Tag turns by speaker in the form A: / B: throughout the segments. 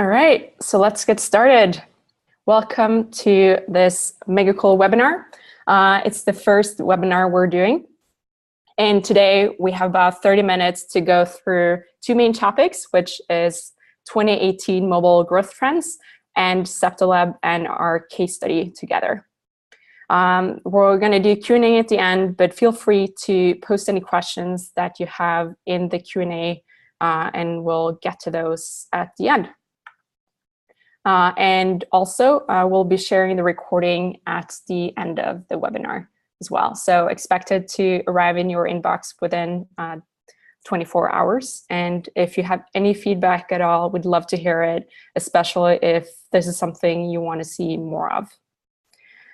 A: All right, so let's get started. Welcome to this Megacool webinar. It's the first webinar we're doing. And today we have about 30 minutes to go through two main topics, which is 2018 mobile growth trends and SeptoLab and our case study together. We're going to do Q&A at the end, but feel free to post any questions that you have in the Q&A and we'll get to those at the end. And also, we'll be sharing the recording at the end of the webinar as well. So expect it to arrive in your inbox within 24 hours. And if you have any feedback at all, we'd love to hear it, especially if this is something you want to see more of.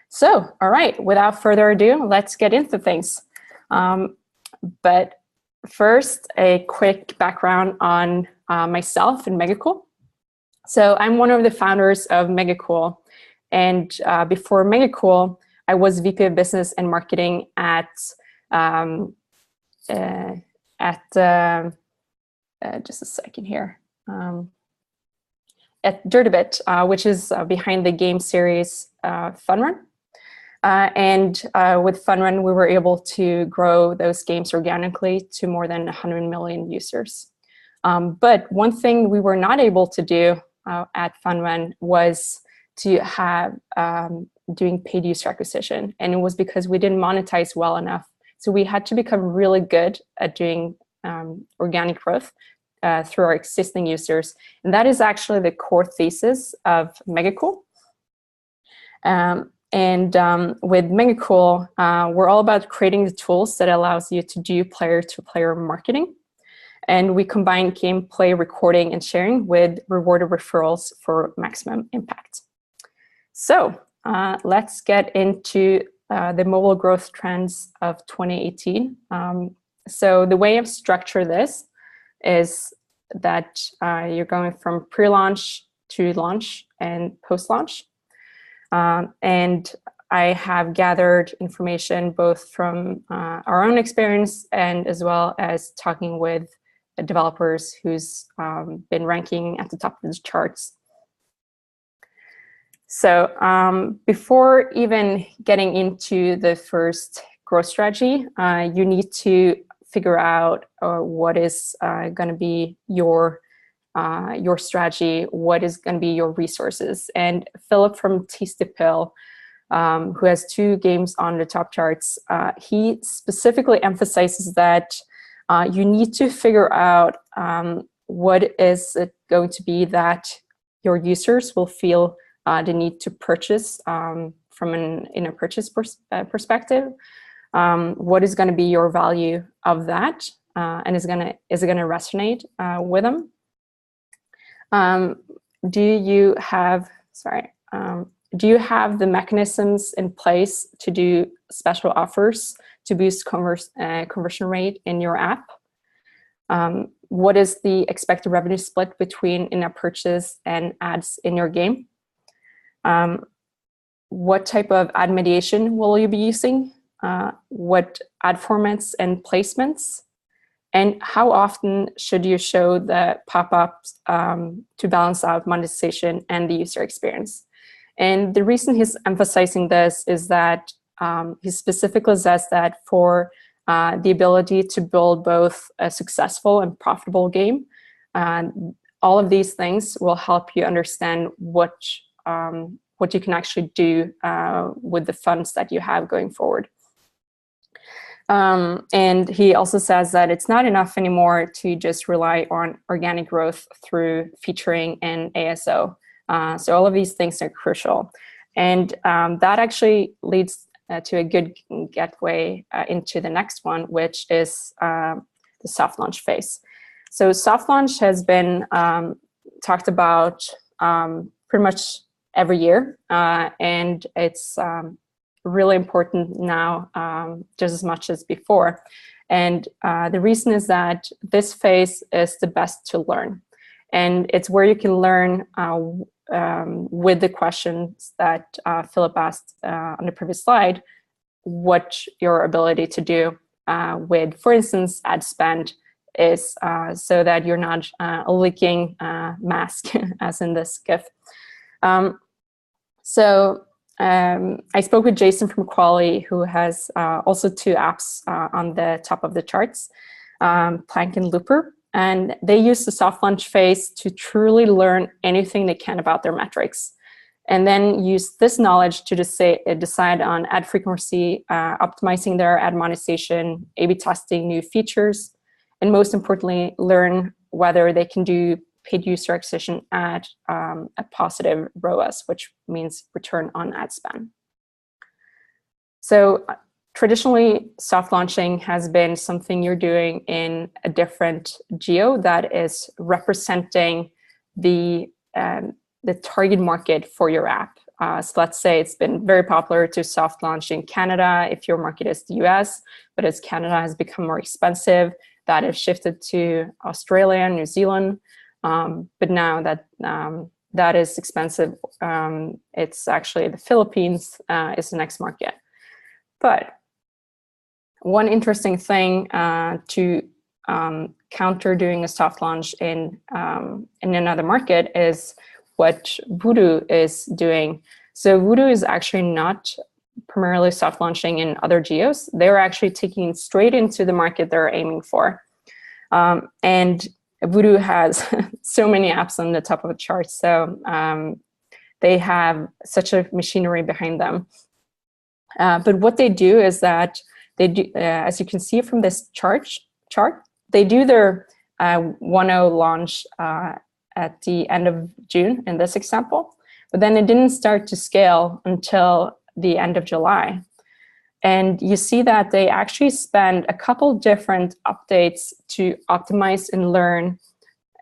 A: So, all right, without further ado, let's get into things. But first, a quick background on myself and Megacool. So I'm one of the founders of Megacool, and before Megacool, I was VP of Business and Marketing at just a second here, at Dirtybit, which is behind the game series Funrun. And with Funrun, we were able to grow those games organically to more than 100 million users. But one thing we were not able to do at Funrun was to have doing paid user acquisition, and it was because we didn't monetize well enough. So we had to become really good at doing organic growth through our existing users, and that is actually the core thesis of Megacool. With Megacool, we're all about creating the tools that allows you to do player-to-player marketing. And we combine gameplay recording and sharing with rewarded referrals for maximum impact. So let's get into the mobile growth trends of 2018. So the way I've structured this is that you're going from pre-launch to launch and post-launch. And I have gathered information both from our own experience and as well as talking with developers who's been ranking at the top of the charts. So before even getting into the first growth strategy, you need to figure out what is going to be your strategy, what is going to be your resources. And Philip from Tasty Pill, who has 2 games on the top charts, he specifically emphasizes that you need to figure out what is it going to be that your users will feel the need to purchase from in a purchase perspective. What is going to be your value of that, and is it going to resonate with them? Do you have the mechanisms in place to do special offers to boost conversion rate in your app? What is the expected revenue split between in-app purchase and ads in your game? What type of ad mediation will you be using? What ad formats and placements? And how often should you show the pop-ups to balance out monetization and the user experience? And the reason he's emphasizing this is that he specifically says that for the ability to build both a successful and profitable game, all of these things will help you understand what you can actually do with the funds that you have going forward. And he also says that it's not enough anymore to just rely on organic growth through featuring and ASO. So all of these things are crucial. And that actually leads to a good gateway into the next one, which is the soft launch phase. So soft launch has been talked about pretty much every year, and it's really important now just as much as before. And the reason is that this phase is the best to learn. And it's where you can learn with the questions that Philip asked on the previous slide, what your ability to do with, for instance, ad spend is so that you're not a leaking mask, as in this GIF. I spoke with Jason from Quali, who has also 2 apps on the top of the charts, Plank and Looper. And they use the soft launch phase to truly learn anything they can about their metrics, and then use this knowledge to decide on ad frequency, optimizing their ad monetization, A/B testing new features, and most importantly, learn whether they can do paid user acquisition at a positive ROAS, which means return on ad spend. So traditionally, soft launching has been something you're doing in a different geo that is representing the target market for your app. So let's say it's been very popular to soft launch in Canada if your market is the US, but as Canada has become more expensive, that has shifted to Australia, New Zealand. But now that that is expensive, it's actually the Philippines is the next market. But one interesting thing to counter doing a soft launch in another market is what Voodoo is doing. So Voodoo is actually not primarily soft launching in other geos. They're actually taking it straight into the market they're aiming for. And Voodoo has so many apps on the top of the chart. So they have such a machinery behind them. But what they do is that they do, as you can see from this chart, they do their 1.0 launch at the end of June in this example, but then it didn't start to scale until the end of July. And you see that they actually spend a couple different updates to optimize and learn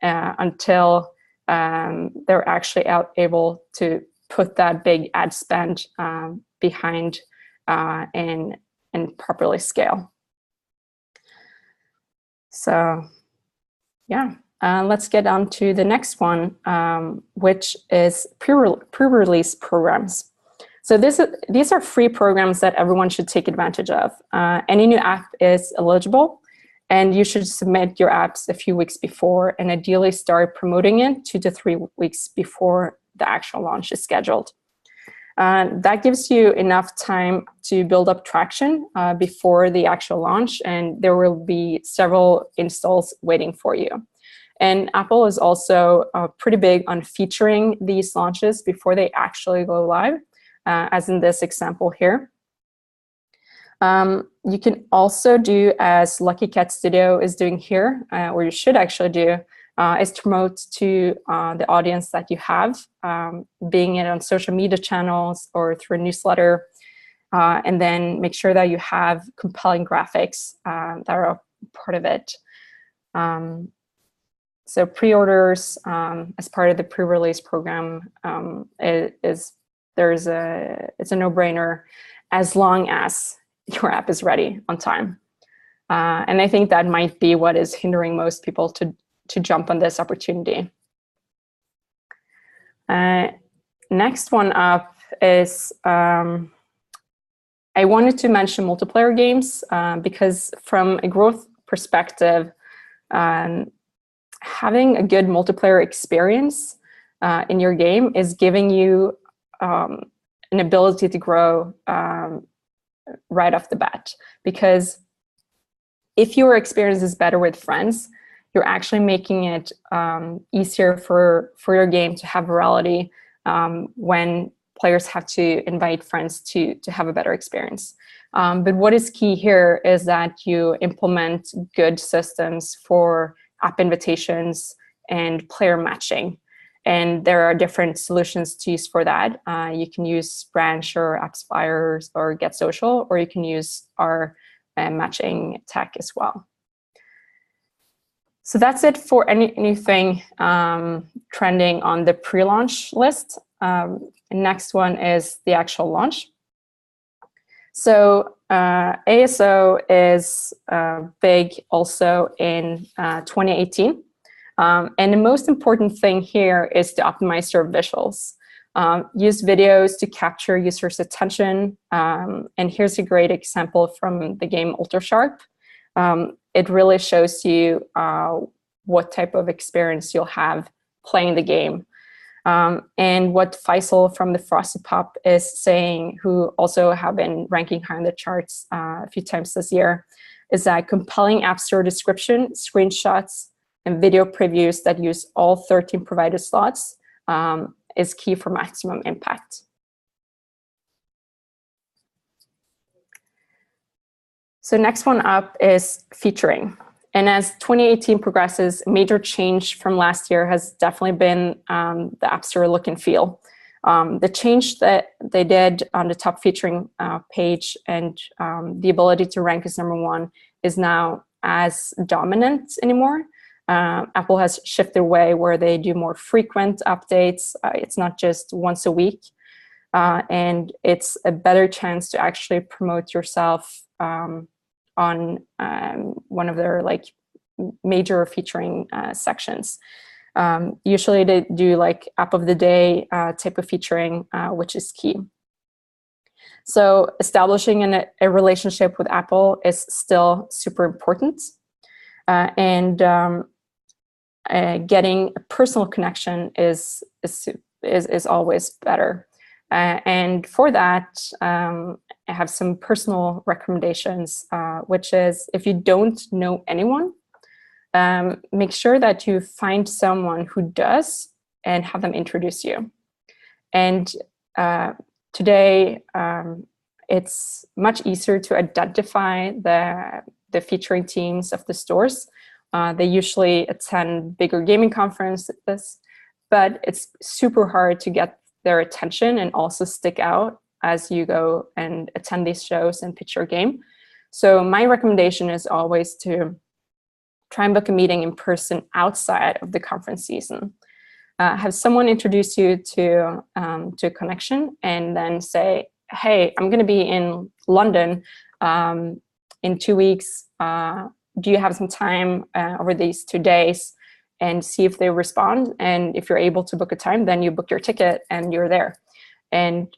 A: until they're actually able to put that big ad spend behind and properly scale. So yeah, let's get on to the next one, which is pre-release programs. So these are free programs that everyone should take advantage of. Any new app is eligible, and you should submit your apps a few weeks before, and ideally start promoting it 2 to 3 weeks before the actual launch is scheduled. That gives you enough time to build up traction before the actual launch, and there will be several installs waiting for you. And Apple is also pretty big on featuring these launches before they actually go live, as in this example here. You can also do as Lucky Cat Studio is doing here, or you should actually do, is to promote to the audience that you have, being it on social media channels or through a newsletter, and then make sure that you have compelling graphics that are part of it. So pre-orders as part of the pre-release program it's a no-brainer as long as your app is ready on time. And I think that might be what is hindering most people to jump on this opportunity. Next one up is, I wanted to mention multiplayer games because from a growth perspective, having a good multiplayer experience in your game is giving you an ability to grow right off the bat. Because if your experience is better with friends, you're actually making it easier for your game to have virality when players have to invite friends to have a better experience. But what is key here is that you implement good systems for app invitations and player matching. And there are different solutions to use for that. You can use Branch or AppsFlyer or Get Social, or you can use our matching tech as well. So that's it for anything trending on the pre-launch list. Next one is the actual launch. So ASO is big also in 2018. And the most important thing here is to optimize your visuals. Use videos to capture users' attention. And here's a great example from the game Ultra Sharp. it really shows you what type of experience you'll have playing the game. And what Faisal from the Frosty Pop is saying, who also have been ranking high in the charts a few times this year, is that compelling App Store description, screenshots, and video previews that use all 13 provided slots is key for maximum impact. So next one up is featuring. And as 2018 progresses, a major change from last year has definitely been the App Store look and feel. The change that they did on the top featuring page and the ability to rank as #1 is now as dominant anymore. Apple has shifted away where they do more frequent updates. It's not just once a week. And it's a better chance to actually promote yourself on one of their like major featuring sections. Usually they do like app of the day type of featuring, which is key. So establishing a relationship with Apple is still super important. And getting a personal connection is always better. And for that, I have some personal recommendations, which is if you don't know anyone, make sure that you find someone who does and have them introduce you. And today, it's much easier to identify the featuring teams of the stores. They usually attend bigger gaming conferences, but it's super hard to get their attention and also stick out as you go and attend these shows and pitch your game. So my recommendation is always to try and book a meeting in person outside of the conference season. Have someone introduce you to a connection and then say, hey, I'm gonna be in London in 2 weeks. Do you have some time over these 2 days? And see if they respond. And if you're able to book a time, then you book your ticket and you're there. And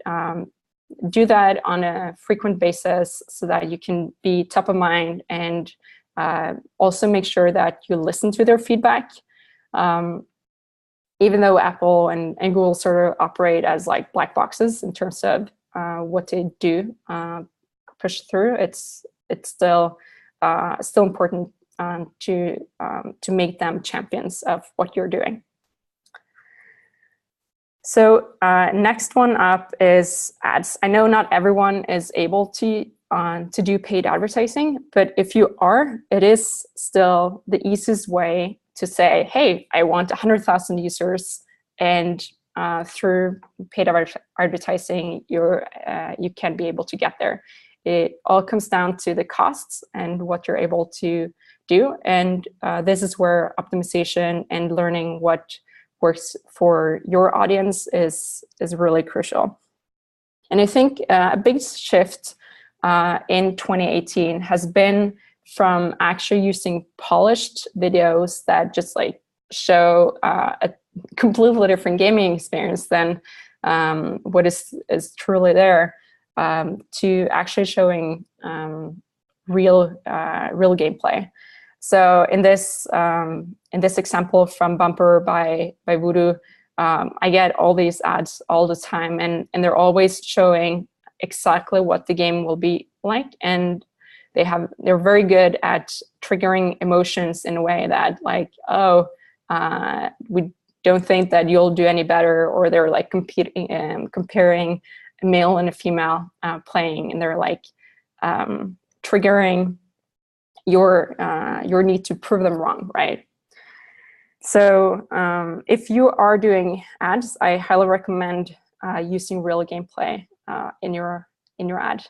A: do that on a frequent basis so that you can be top of mind, and also make sure that you listen to their feedback. Even though Apple and Google sort of operate as like black boxes in terms of what they do push through, it's still important to make them champions of what you're doing. So next one up is ads. I know not everyone is able to do paid advertising, but if you are, it is still the easiest way to say, hey, I want 100,000 users, and through paid advertising, you can be able to get there. It all comes down to the costs and what you're able to do, and this is where optimization and learning what works for your audience is really crucial. And I think a big shift in 2018 has been from actually using polished videos that just like show a completely different gaming experience than what is truly there, to actually showing real gameplay. So in this example from Bumper by Voodoo, I get all these ads all the time, and they're always showing exactly what the game will be like, and they're very good at triggering emotions in a way that like, oh, we don't think that you'll do any better, or they're like comparing a male and a female playing, and they're like triggering your need to prove them wrong, right? So if you are doing ads, I highly recommend using real gameplay in your ad.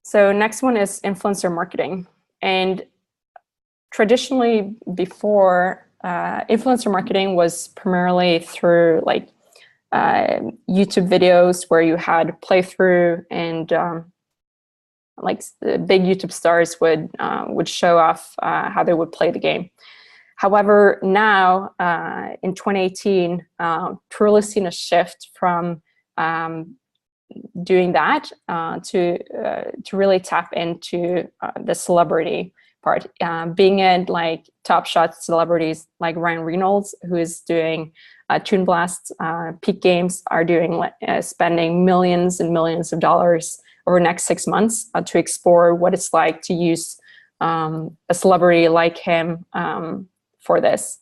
A: So next one is influencer marketing. And traditionally before, influencer marketing was primarily through like YouTube videos where you had playthrough, and like the big YouTube stars would show off how they would play the game. However, now in 2018, truly seen a shift from doing that to really tap into the celebrity part. Being in like top shot celebrities like Ryan Reynolds, who is doing Toon Blast, Peak Games are doing spending millions and millions of dollars over the next 6 months to explore what it's like to use a celebrity like him for this.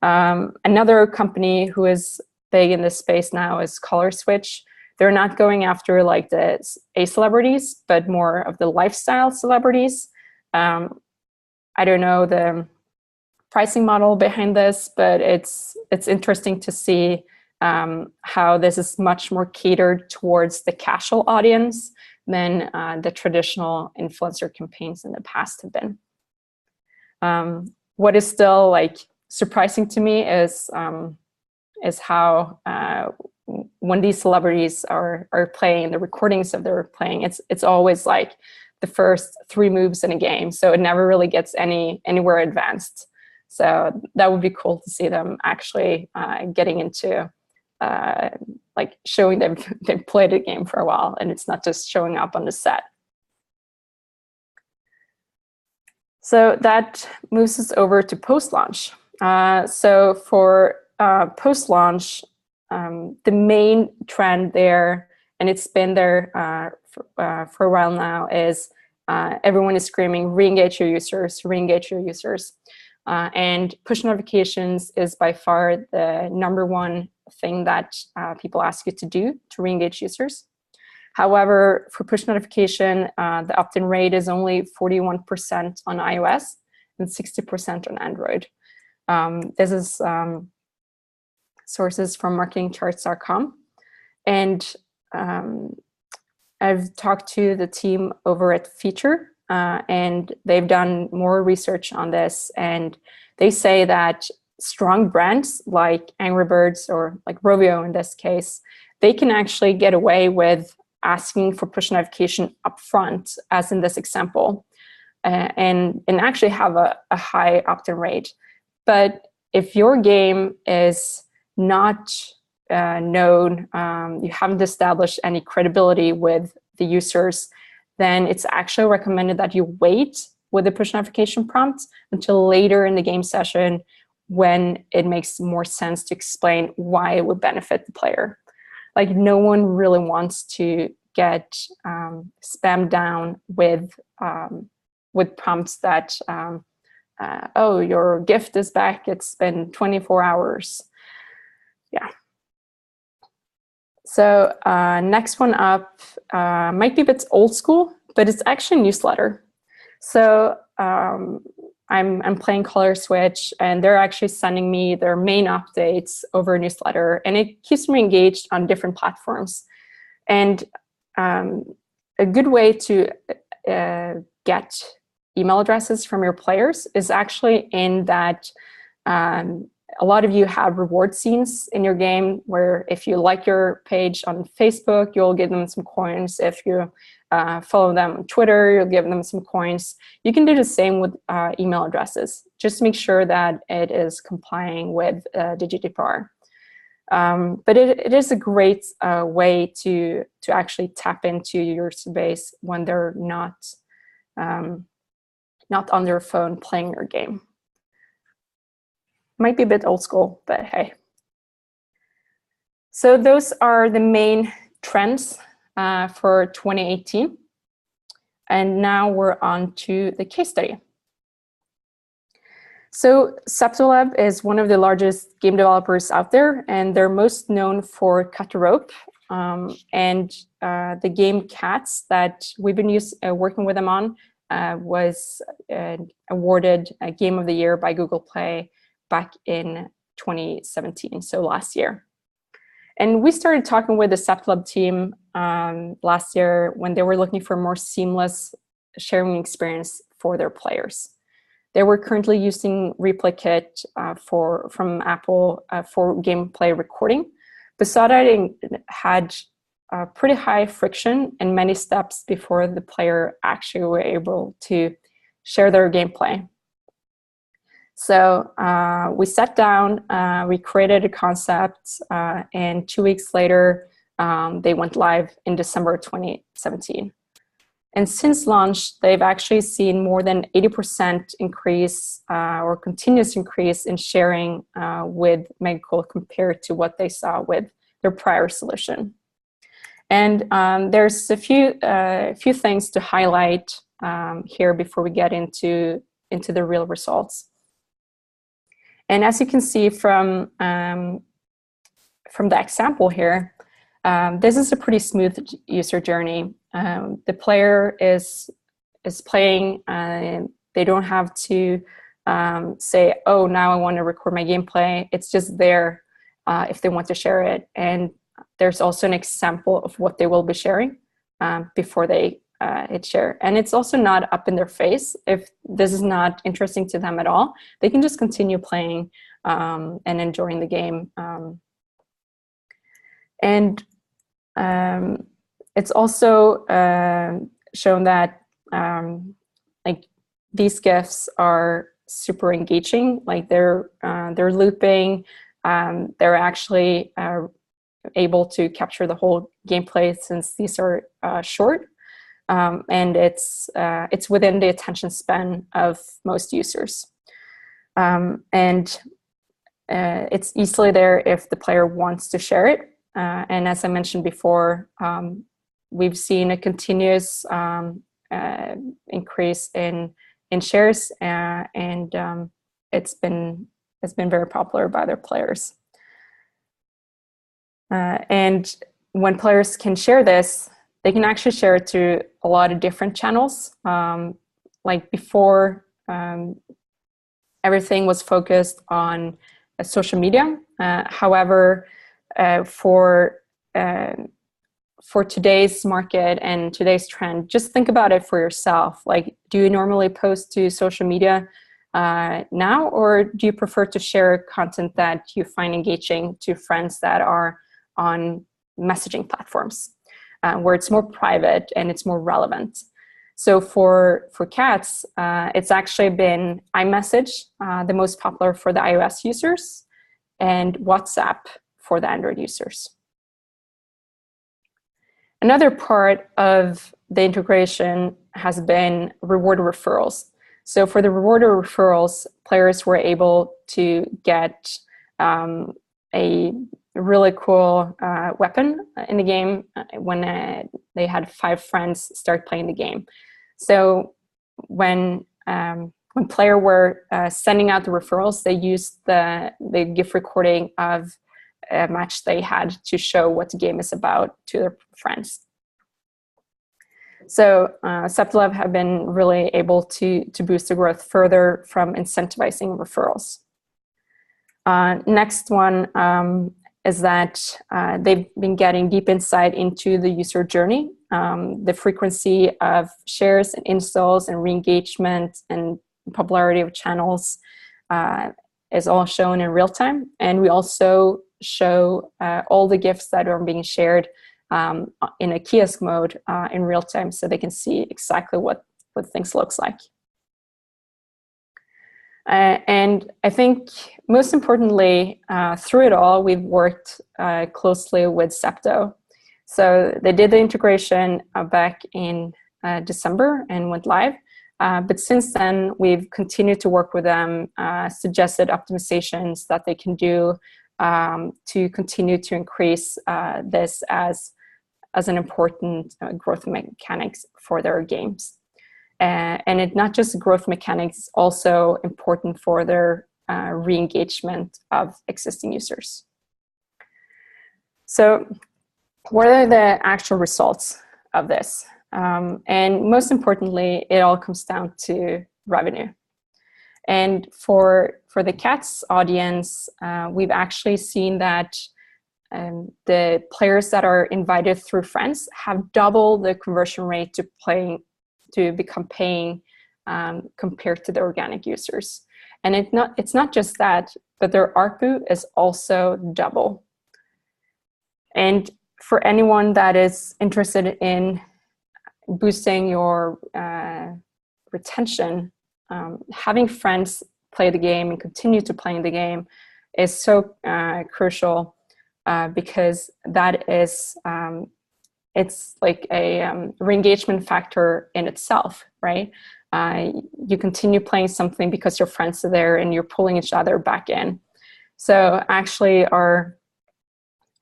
A: Another company who is big in this space now is Color Switch. They're not going after like the A celebrities, but more of the lifestyle celebrities. I don't know the pricing model behind this, but it's interesting to see how this is much more catered towards the casual audience than the traditional influencer campaigns in the past have been. What is still like surprising to me is how when these celebrities are playing, the recordings of their playing, it's always like the first 3 moves in a game, so it never really gets anywhere advanced. So that would be cool to see them actually getting into like showing they've played a game for a while, and it's not just showing up on the set. So that moves us over to post-launch. So for post-launch, the main trend there, and it's been there for a while now, is everyone is screaming, re-engage your users, re-engage your users. And push notifications is by far the #1 thing that people ask you to do to re-engage users. However, for push notification, the opt-in rate is only 41% on iOS and 60% on Android. This is sources from marketingcharts.com. And I've talked to the team over at Feature, and they've done more research on this. And they say that strong brands like Angry Birds or like Rovio in this case, they can actually get away with asking for push notification upfront, as in this example, and actually have a high opt-in rate. But if your game is not known, you haven't established any credibility with the users, then it's actually recommended that you wait with the push notification prompt until later in the game session, when it makes more sense to explain why it would benefit the player. Like, no one really wants to get spammed down with prompts that, oh, your gift is back, it's been 24 hours. Yeah. So next one up might be a bit old school, but it's actually a newsletter. So I'm playing Color Switch, and they're actually sending me their main updates over a newsletter, and it keeps me engaged on different platforms. And a good way to get email addresses from your players is actually in that a lot of you have reward scenes in your game, where if you like your page on Facebook, you'll give them some coins. If you follow them on Twitter, you'll give them some coins. You can do the same with email addresses. Just make sure that it is complying with the GDPR. But it is a great way to actually tap into your user base when they're not on their phone playing your game. Might be a bit old school, but hey. So those are the main trends for 2018. And now we're on to the case study. So Septolab is one of the largest game developers out there, and they're most known for Cut the Rope and the game Cats that we've been working with them on was awarded a Game of the Year by Google Play back in 2017, so last year. And we started talking with the Septolab team last year when they were looking for a more seamless sharing experience for their players. They were currently using ReplayKit from Apple for gameplay recording, but saw that it had pretty high friction and many steps before the player actually were able to share their gameplay. So we sat down, we created a concept, and 2 weeks later, They went live in December 2017. And since launch, they've actually seen more than 80% increase or continuous increase in sharing with Megacool compared to what they saw with their prior solution. And there's a few things to highlight here before we get into the real results. And as you can see from the example here, this is a pretty smooth user journey. The player is playing. They don't have to say, "Oh, now I want to record my gameplay." It's just there if they want to share it. And there's also an example of what they will be sharing before they hit share. And it's also not up in their face. If this is not interesting to them at all, they can just continue playing and enjoying the game. It's also shown that like these GIFs are super engaging. Like they're looping. They're actually able to capture the whole gameplay since these are short, and it's within the attention span of most users, and it's easily there if the player wants to share it. And as I mentioned before, we've seen a continuous increase in shares, and it's been very popular by their players. And when players can share this, they can actually share it to a lot of different channels. Like before, everything was focused on social media. However, for today's market and today's trend, just think about it for yourself. Like, do you normally post to social media now, or do you prefer to share content that you find engaging to friends that are on messaging platforms, where it's more private and it's more relevant? So for cats, it's actually been iMessage, the most popular for the iOS users, and WhatsApp for the Android users. Another part of the integration has been reward referrals. So for the reward referrals, players were able to get a really cool weapon in the game when they had 5 friends start playing the game. So when player were sending out the referrals, they used the GIF recording of a match they had to show what the game is about to their friends. So Septilab have been really able to boost the growth further from incentivizing referrals. Next one is that they've been getting deep insight into the user journey. The frequency of shares and installs and re-engagement and popularity of channels is all shown in real time. And we also show all the GIFs that are being shared in a kiosk mode in real time, so they can see exactly what things looks like. And I think most importantly, through it all, we've worked closely with Septo. So they did the integration back in December and went live. But since then, we've continued to work with them, suggested optimizations that they can do to continue to increase this as an important growth mechanics for their games. And it not just growth mechanics, it's also important for their re-engagement of existing users. So what are the actual results of this? And most importantly, it all comes down to revenue. And for the cats audience, we've actually seen that the players that are invited through friends have double the conversion rate to become paying compared to the organic users. And it's not just that, but their ARPU is also double. And for anyone that is interested in boosting your retention, having friends play the game and continue to play the game is so crucial. because that is, it's like a re-engagement factor in itself, right? You continue playing something because your friends are there and you're pulling each other back in. So actually our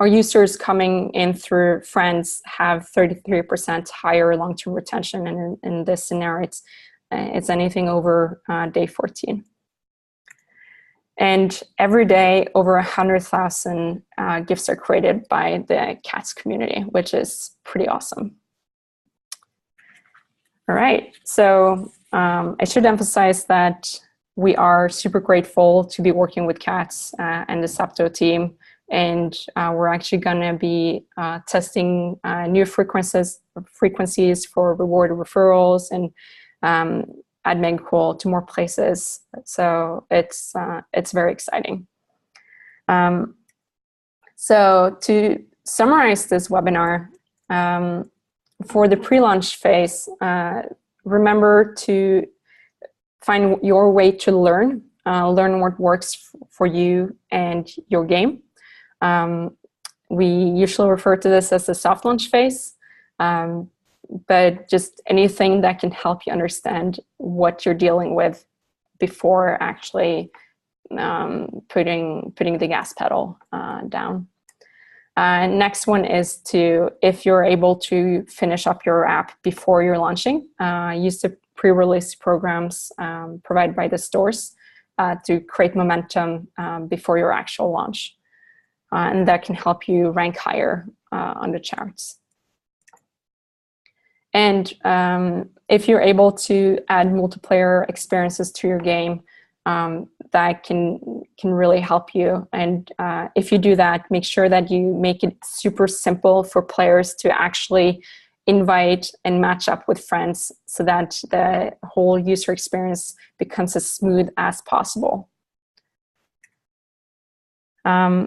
A: users coming in through friends have 33% higher long-term retention, and in this scenario, it's anything over day 14. And every day, over 100,000 gifts are created by the cats community, which is pretty awesome. All right, so I should emphasize that we are super grateful to be working with cats and the Zapto team. And we're actually going to be testing new frequencies for reward referrals and add Megacool to more places. So it's very exciting. So to summarize this webinar, for the pre-launch phase, remember to find your way to learn what works for you and your game. We usually refer to this as the soft launch phase, but just anything that can help you understand what you're dealing with before actually putting the gas pedal down. Next one is if you're able to finish up your app before you're launching, use the pre-release programs provided by the stores to create momentum before your actual launch. And that can help you rank higher on the charts. And if you're able to add multiplayer experiences to your game, that can really help you. And if you do that, make sure that you make it super simple for players to actually invite and match up with friends so that the whole user experience becomes as smooth as possible.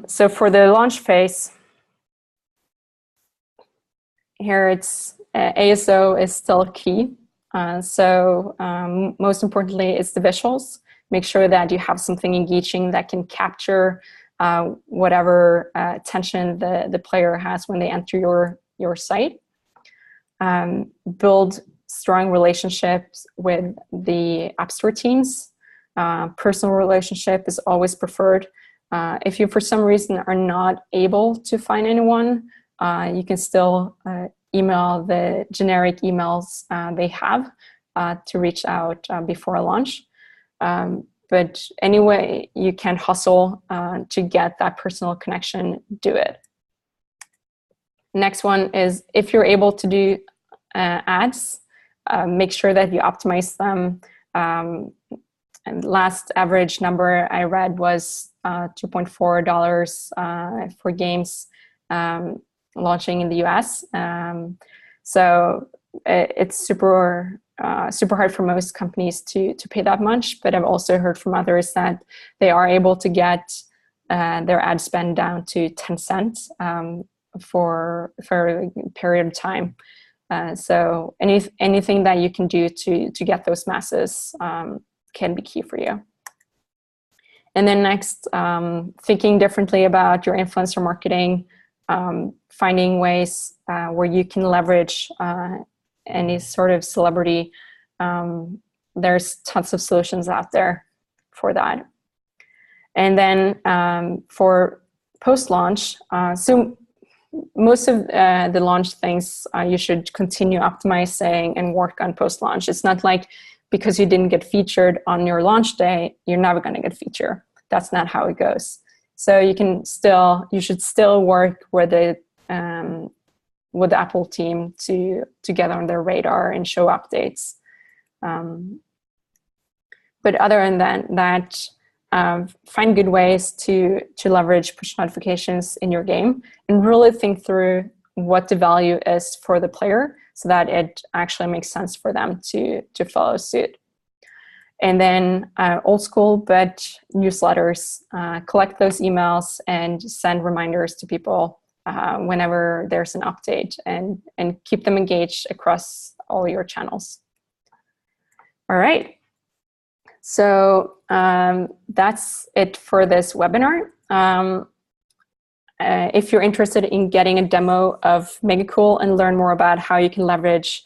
A: So for the launch phase, here it's ASO is still key. Most importantly, it's the visuals. Make sure that you have something engaging that can capture whatever attention the player has when they enter your site. Build strong relationships with the App Store teams. Personal relationship is always preferred. If you, for some reason, are not able to find anyone, you can still email the generic emails they have to reach out before a launch. But anyway, you can hustle to get that personal connection, do it. Next one is if you're able to do ads, make sure that you optimize them. And last average number I read was $2.4 for games launching in the US. So it's super hard for most companies to pay that much, but I've also heard from others that they are able to get their ad spend down to 10 cents for a period of time. So anything that you can do to get those masses can be key for you. And then next, thinking differently about your influencer marketing, finding ways where you can leverage any sort of celebrity. There's tons of solutions out there for that. And then for post-launch, so most of the launch things you should continue optimizing and work on post-launch. It's not like because you didn't get featured on your launch day, you're never going to get featured. That's not how it goes. So you should still work with the Apple team to get on their radar and show updates. But other than that, find good ways to leverage push notifications in your game and really think through what the value is for the player so that it actually makes sense for them to follow suit. And then old school, but newsletters, collect those emails and send reminders to people whenever there's an update and keep them engaged across all your channels. All right. So that's it for this webinar. if you're interested in getting a demo of Megacool and learn more about how you can leverage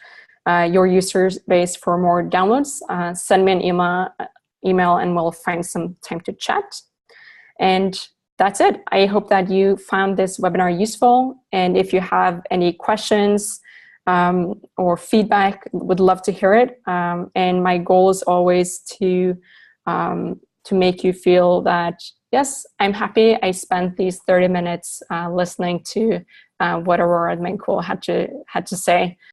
A: your user base for more downloads, send me an email and we'll find some time to chat. And that's it. I hope that you found this webinar useful. And if you have any questions or feedback, would love to hear it. And my goal is always to make you feel that, yes, I'm happy I spent these 30 minutes listening to what Aurora and Megacool had to say.